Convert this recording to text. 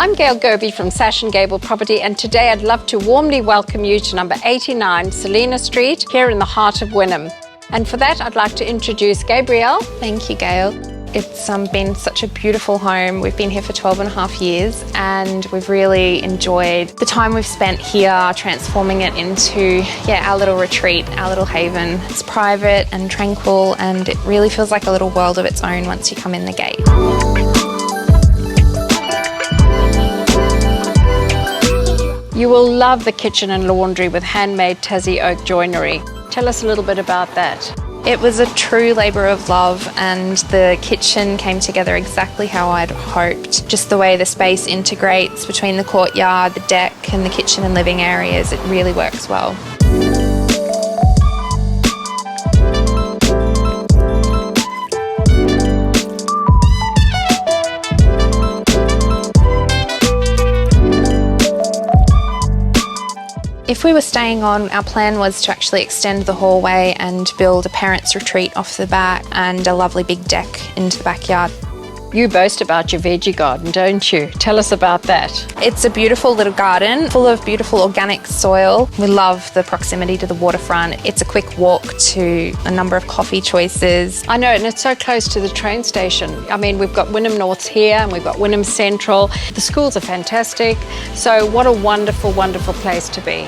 I'm Gail Gerby from Sash & Gable Property, and today I'd love to warmly welcome you to number 89 Selina Street here in the heart of Wynnum. And for that, I'd like to introduce Gabrielle. Thank you, Gail. It's been such a beautiful home. We've been here for 12 and a half years and we've really enjoyed the time we've spent here transforming it into our little retreat, our little haven. It's private and tranquil and it really feels like a little world of its own once you come in the gate. You will love the kitchen and laundry with handmade Tassie oak joinery. Tell us a little bit about that. It was a true labour of love and the kitchen came together exactly how I'd hoped. Just the way the space integrates between the courtyard, the deck and the kitchen and living areas, it really works well. If we were staying on, our plan was to actually extend the hallway and build a parents' retreat off the back and a lovely big deck into the backyard. You boast about your veggie garden, don't you? Tell us about that. It's a beautiful little garden full of beautiful organic soil. We love the proximity to the waterfront. It's a quick walk to a number of coffee choices. I know, and it's so close to the train station. I mean, we've got Wynnum North here and we've got Wynnum Central. The schools are fantastic. So what a wonderful, wonderful place to be.